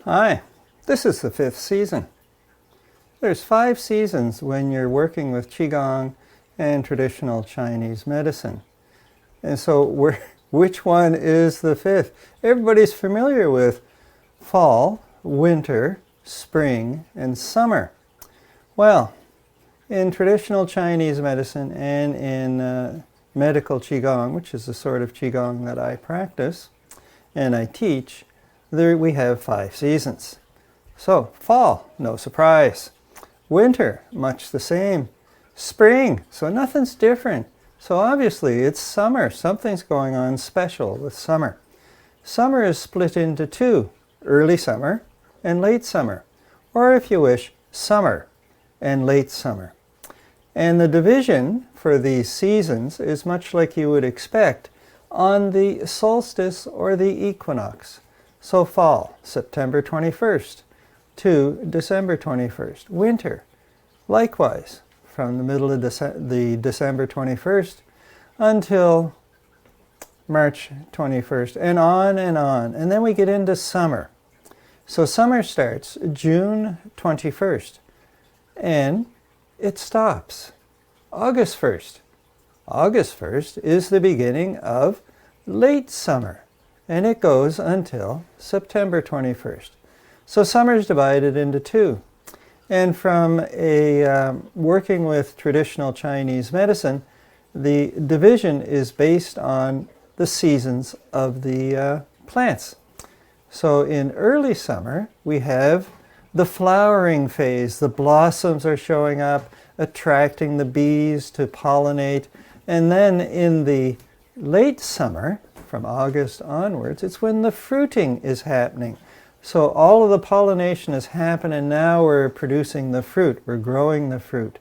Hi, this is the 5th season. There's 5 seasons when you're working with Qigong and traditional Chinese medicine. And so which one is the 5th? Everybody's familiar with fall, winter, spring, and summer. Well, in traditional Chinese medicine and in medical Qigong, which is the sort of Qigong that I practice and I teach, we have 5 seasons. So, fall, no surprise. Winter, much the same. Spring, so nothing's different. So obviously it's summer. Something's going on special with summer. Summer is split into 2, early summer and late summer. Or if you wish, summer and late summer. And the division for these seasons is much like you would expect on the solstice or the equinox. So fall, September 21st to December 21st. Winter, likewise, from the middle of December 21st until March 21st, and on and on. And then we get into summer. So summer starts June 21st, and it stops August 1st. August 1st is the beginning of late summer, and it goes until September 21st. So summer is divided into 2. And from working with traditional Chinese medicine, the division is based on the seasons of the plants. So in early summer, we have the flowering phase. The blossoms are showing up, attracting the bees to pollinate. And then in the late summer, from August onwards, it's when the fruiting is happening. So all of the pollination is happening. Now we're producing the fruit. We're growing the fruit.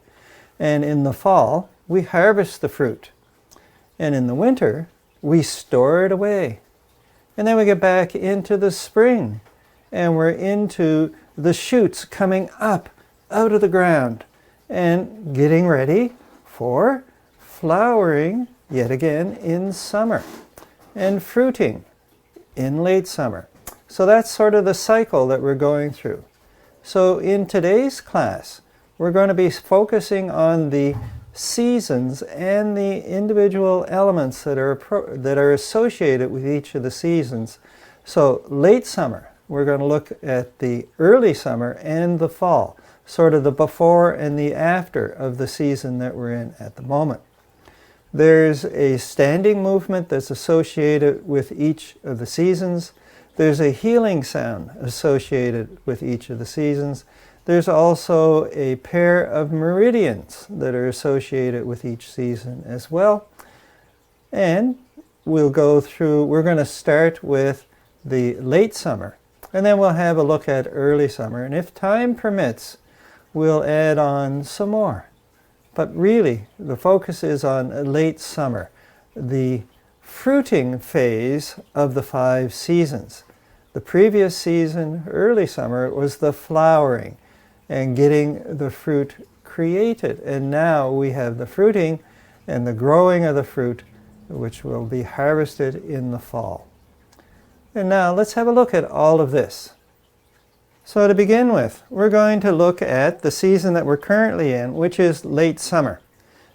And in the fall, we harvest the fruit. And in the winter, we store it away. And then we get back into the spring. And we're into the shoots coming up out of the ground and getting ready for flowering yet again in summer and fruiting in late summer. So that's sort of the cycle that we're going through. So in today's class, we're going to be focusing on the seasons and the individual elements that are associated with each of the seasons. So late summer, we're going to look at the early summer and the fall, sort of the before and the after of the season that we're in at the moment. There's a standing movement that's associated with each of the seasons. There's a healing sound associated with each of the seasons. There's also a pair of meridians that are associated with each season as well. And we're going to start with the late summer, and then we'll have a look at early summer. And if time permits, we'll add on some more. But really, the focus is on late summer, the fruiting phase of the 5 seasons. The previous season, early summer, was the flowering and getting the fruit created. And now we have the fruiting and the growing of the fruit, which will be harvested in the fall. And now let's have a look at all of this. So to begin with, we're going to look at the season that we're currently in, which is late summer.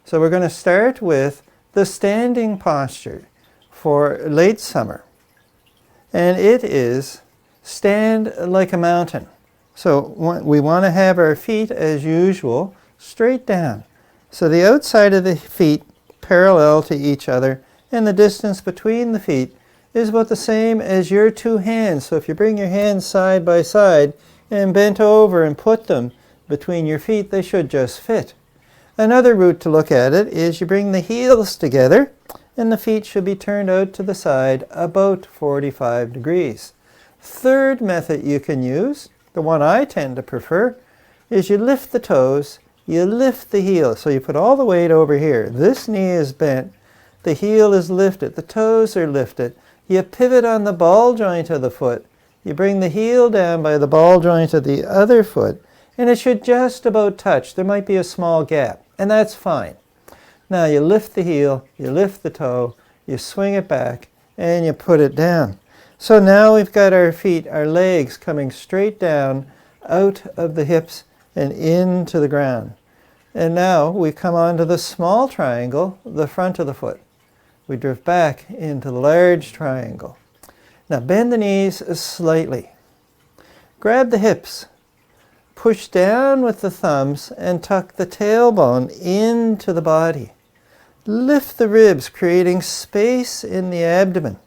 So we're going to start with the standing posture for late summer. And it is stand like a mountain. So we want to have our feet, as usual, straight down. So the outside of the feet parallel to each other, and the distance between the feet is about the same as your 2 hands. So if you bring your hands side by side and bent over and put them between your feet, they should just fit. Another route to look at it is you bring the heels together and the feet should be turned out to the side about 45 degrees. Third method you can use, the one I tend to prefer, is you lift the toes, you lift the heel. So you put all the weight over here. This knee is bent, the heel is lifted, the toes are lifted. You pivot on the ball joint of the foot. You bring the heel down by the ball joint of the other foot, and it should just about touch. There might be a small gap, and that's fine. Now you lift the heel, you lift the toe, you swing it back, and you put it down. So now we've got our feet, our legs coming straight down out of the hips and into the ground. And now we come onto the small triangle, the front of the foot. We drift back into the large triangle. Now bend the knees slightly. Grab the hips. Push down with the thumbs and tuck the tailbone into the body. Lift the ribs, creating space in the abdomen.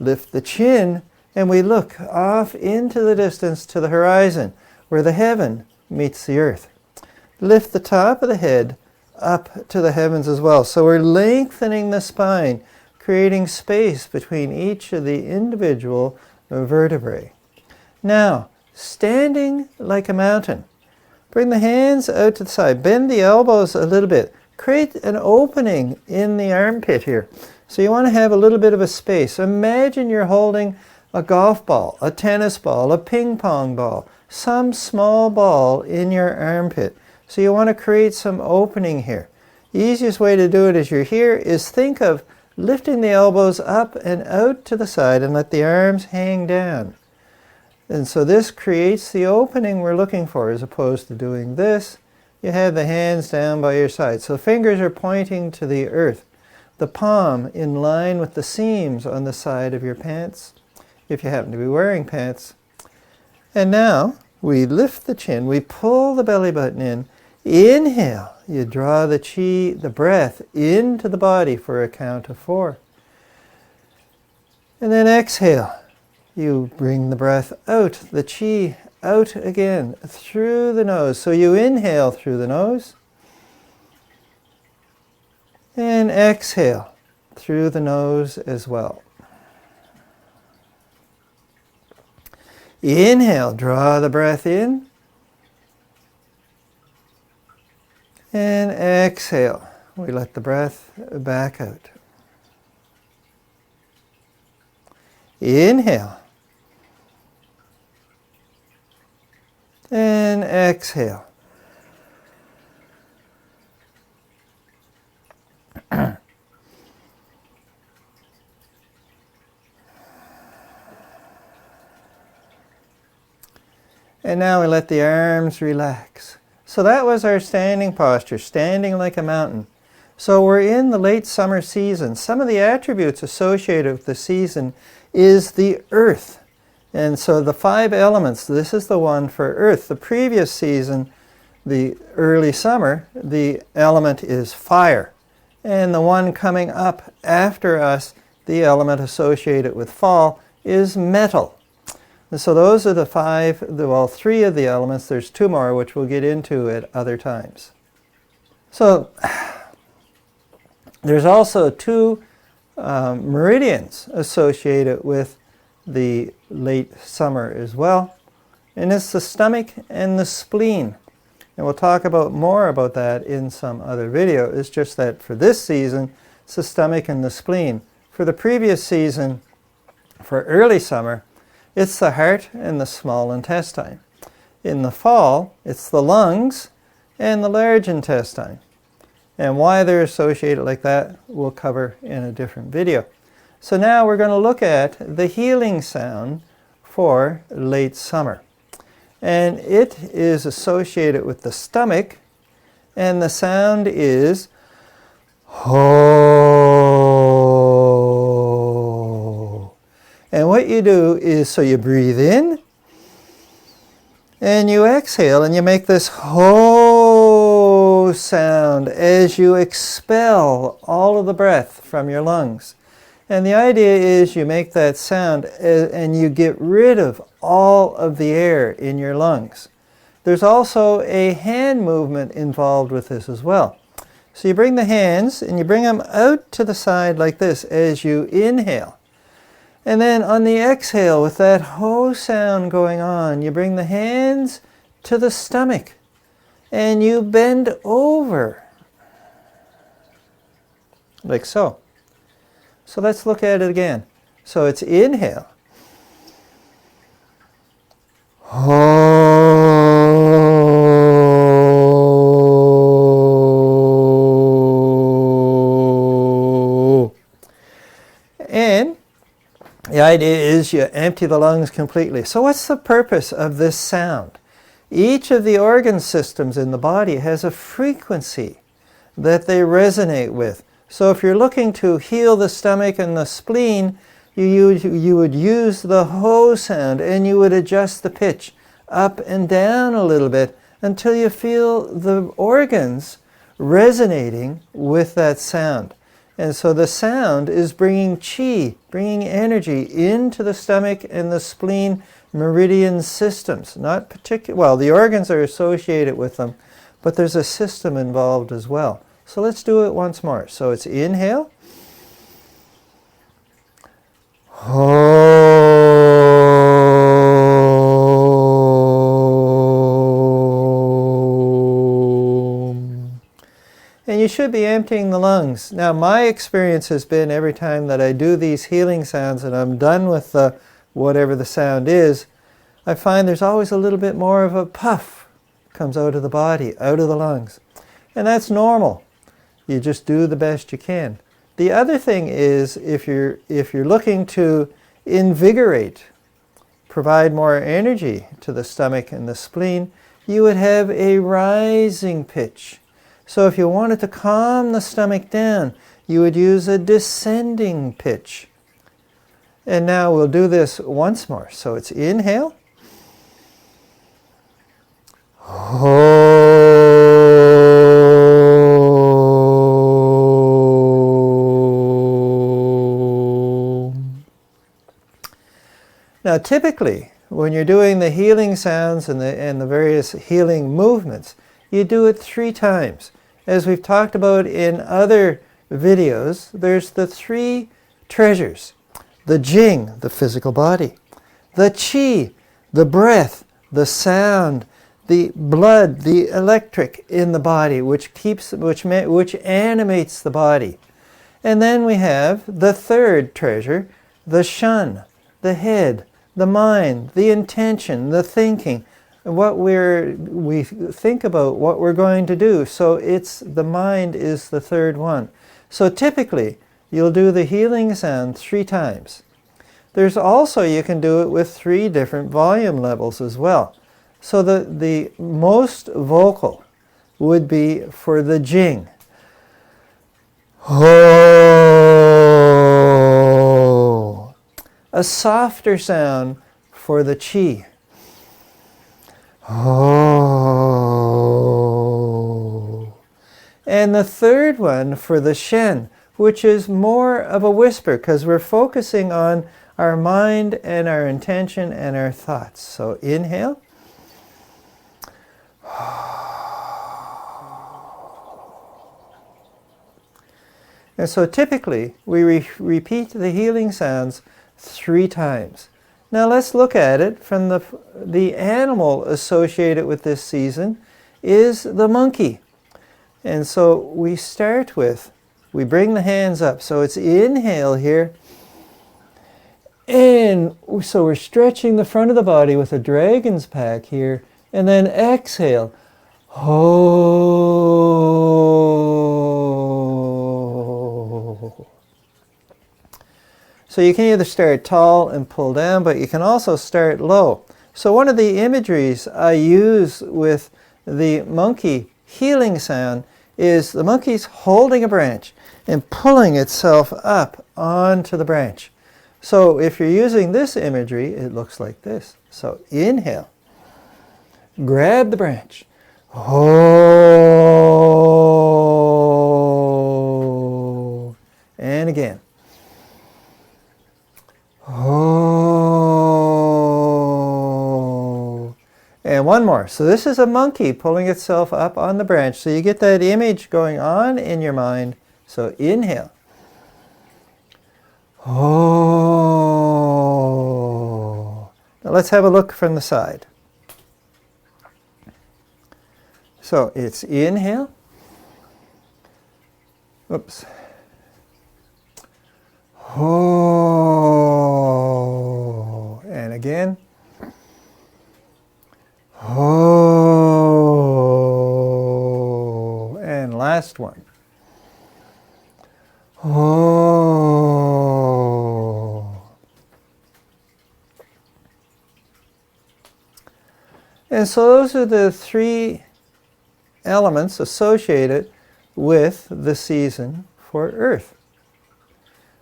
Lift the chin, and we look off into the distance to the horizon, where the heaven meets the earth. Lift the top of the head up to the heavens as well. So we're lengthening the spine, creating space between each of the individual vertebrae. Now, standing like a mountain. Bring the hands out to the side. Bend the elbows a little bit. Create an opening in the armpit here. So you want to have a little bit of a space. Imagine you're holding a golf ball, a tennis ball, a ping pong ball, some small ball in your armpit. So you want to create some opening here. The easiest way to do it as you're here is think of lifting the elbows up and out to the side and let the arms hang down. And so this creates the opening we're looking for, as opposed to doing this. You have the hands down by your side. So fingers are pointing to the earth. The palm in line with the seams on the side of your pants, if you happen to be wearing pants. And now we lift the chin, we pull the belly button in. Inhale, you draw the chi, the breath, into the body for a count of 4. And then exhale. You bring the breath out, the chi out again through the nose. So you inhale through the nose and exhale through the nose as well. Inhale, draw the breath in, and exhale. We let the breath back out. Inhale. And exhale. And now we let the arms relax. So that was our standing posture, standing like a mountain. So we're in the late summer season. Some of the attributes associated with the season is the earth. And so the 5 elements, this is the one for earth. The previous season, the early summer, the element is fire. And the one coming up after us, the element associated with fall, is metal. And so those are the 3 of the elements. There's 2 more, which we'll get into at other times. So there's also 2 meridians associated with the late summer as well, and it's the stomach and the spleen. And we'll talk about more about that in some other video. It's just that for this season, it's the stomach and the spleen. For the previous season, for early summer, it's the heart and the small intestine. In the fall, it's the lungs and the large intestine. And why they're associated like that, we'll cover in a different video. So now we're going to look at the healing sound for late summer. And it is associated with the stomach, and the sound is ho. And what you do is, so you breathe in, and you exhale, and you make this ho sound as you expel all of the breath from your lungs. And the idea is you make that sound and you get rid of all of the air in your lungs. There's also a hand movement involved with this as well. So you bring the hands and you bring them out to the side like this as you inhale. And then on the exhale, with that ho sound going on, you bring the hands to the stomach and you bend over like so. So let's look at it again. So it's inhale. And the idea is you empty the lungs completely. So what's the purpose of this sound? Each of the organ systems in the body has a frequency that they resonate with. So if you're looking to heal the stomach and the spleen, you would use the ho sound, and you would adjust the pitch up and down a little bit until you feel the organs resonating with that sound. And so the sound is bringing qi, bringing energy into the stomach and the spleen meridian systems. Not particular, well, the organs are associated with them, but there's a system involved as well. So let's do it once more. So it's inhale. And you should be emptying the lungs. Now my experience has been every time that I do these healing sounds and I'm done with the whatever the sound is, I find there's always a little bit more of a puff comes out of the body, out of the lungs. And that's normal. You just do the best you can. The other thing is if you're looking to invigorate, provide more energy to the stomach and the spleen, you would have a rising pitch. So if you wanted to calm the stomach down, you would use a descending pitch. And now we'll do this once more. So it's inhale. Now typically, when you're doing the healing sounds and the various healing movements, you do it 3 times. As we've talked about in other videos, there's the 3 treasures. The jing, the physical body. The qi, the breath, the sound, the blood, the electric in the body, which animates the body. And then we have the 3rd treasure, the shan, the head, the mind, the intention, the thinking, what we think about what we're going to do. So the mind is the 3rd one. So typically you'll do the healing sound 3 times. There's also, you can do it with 3 different volume levels as well. So the most vocal would be for the jing. Ho. A softer sound for the qi. Ho. And the 3rd one for the shen, which is more of a whisper because we're focusing on our mind and our intention and our thoughts. So inhale. And so typically we repeat the healing sounds 3 times. Now let's look at it from the animal associated with this season is the monkey. And so we start with, we bring the hands up. So it's inhale here. And so we're stretching the front of the body with a dragon's pack here. And then exhale. Ho. So you can either start tall and pull down, but you can also start low. So one of the imageries I use with the monkey healing sound is the monkey's holding a branch and pulling itself up onto the branch. So if you're using this imagery, it looks like this. So inhale. Grab the branch. Oh. And again. Oh. And one more. So this is a monkey pulling itself up on the branch. So you get that image going on in your mind. So inhale. Oh. Now let's have a look from the side. So it's inhale. Oops. Oh. And again. Oh. And last one. Oh. And so those are the three elements associated with the season for Earth.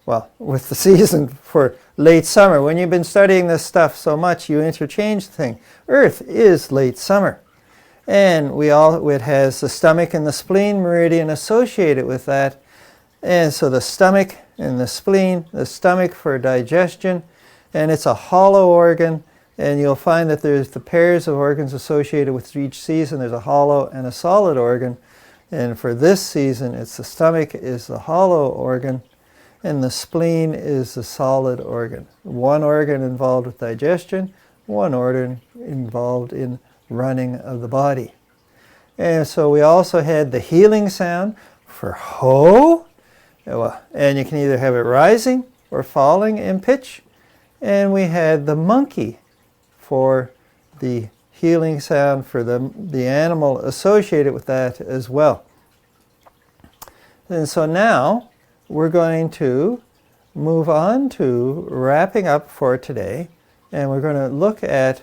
Well, with the season for late summer. When you've been studying this stuff so much, you interchange the thing. Earth is late summer. And it has the stomach and the spleen meridian associated with that. And so the stomach and the spleen, the stomach for digestion, and it's a hollow organ. And you'll find that there's the pairs of organs associated with each season. There's a hollow and a solid organ. And for this season, it's the stomach is the hollow organ, and the spleen is the solid organ. One organ involved with digestion, one organ involved in running of the body. And so we also had the healing sound for ho, and you can either have it rising or falling in pitch. And we had the monkey for the healing sound for the animal associated with that as well. And so now we're going to move on to wrapping up for today, and we're going to look at,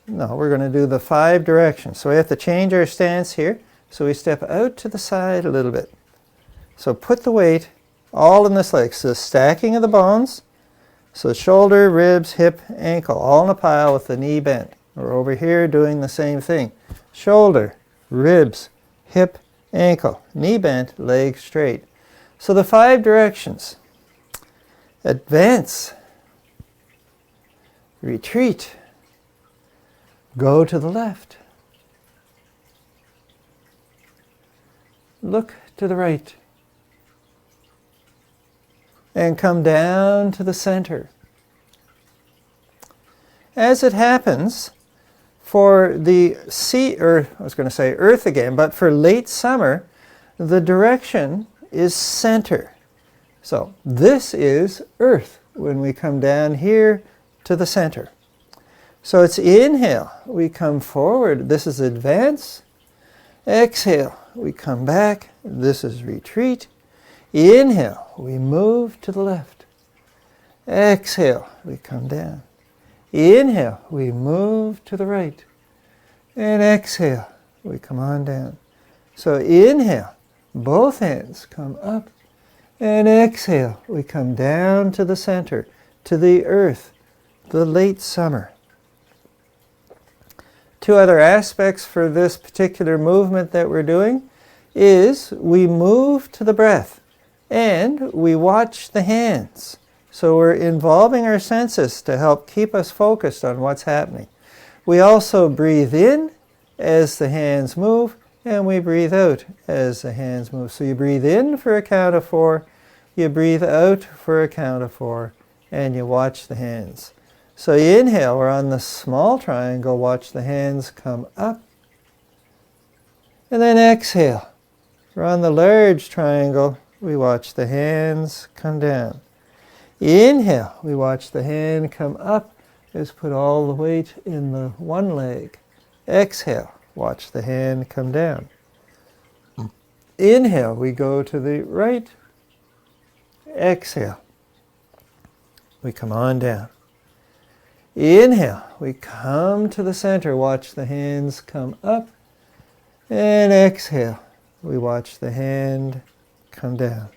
we're going to do the 5 directions. So we have to change our stance here. So we step out to the side a little bit. So put the weight all in this leg. So stacking of the bones. So shoulder, ribs, hip, ankle, all in a pile with the knee bent. We're over here doing the same thing. Shoulder, ribs, hip, ankle, knee bent, leg straight. So the 5 directions. Advance. Retreat. Go to the left. Look to the right. And come down to the center. As it happens, for the Earth again, but for late summer, the direction is center. So this is Earth when we come down here to the center. So it's inhale, we come forward, this is advance. Exhale, we come back, this is retreat. Inhale, we move to the left. Exhale, we come down. Inhale, we move to the right. And exhale, we come on down. So inhale, both hands come up. And exhale, we come down to the center, to the earth, the late summer. 2 other aspects for this particular movement that we're doing is we move to the breath and we watch the hands. So we're involving our senses to help keep us focused on what's happening. We also breathe in as the hands move, and we breathe out as the hands move. So you breathe in for a count of 4, you breathe out for a count of 4, and you watch the hands. So you inhale, we're on the small triangle, watch the hands come up. And then exhale, we're on the large triangle, we watch the hands come down. Inhale, we watch the hand come up, just put all the weight in the one leg. Exhale, watch the hand come down. Inhale, we go to the right. Exhale, we come on down. Inhale, we come to the center, watch the hands come up. And exhale, we watch the hand come down.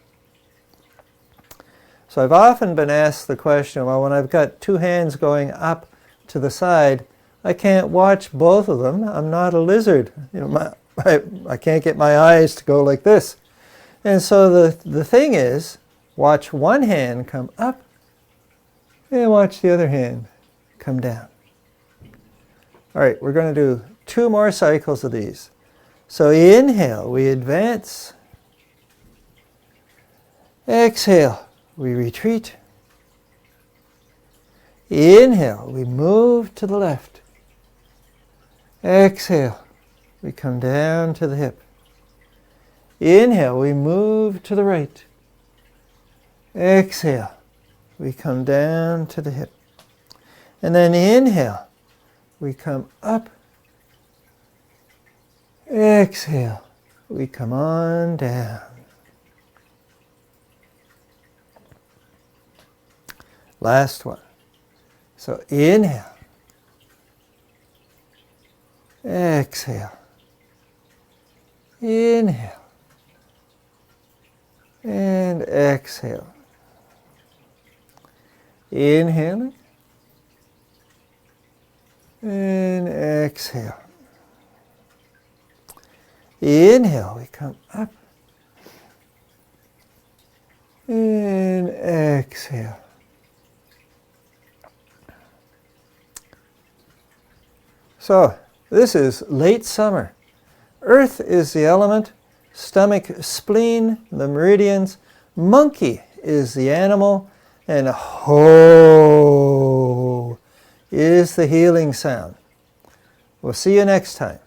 So I've often been asked the question, well, when I've got 2 hands going up to the side, I can't watch both of them. I'm not a lizard. I can't get my eyes to go like this. And so the thing is, watch one hand come up and watch the other hand come down. All right, we're going to do 2 more cycles of these. So inhale, we advance. Exhale, we retreat. Inhale, we move to the left. Exhale, we come down to the hip. Inhale, we move to the right. Exhale, we come down to the hip. And then inhale, we come up. Exhale, we come on down. Last one. So inhale. exhale, inhale, and exhale. Inhaling and exhale. Inhale, we come up and exhale. So, this is late summer. Earth is the element, stomach, spleen, the meridians, monkey is the animal, and ho is the healing sound. We'll see you next time.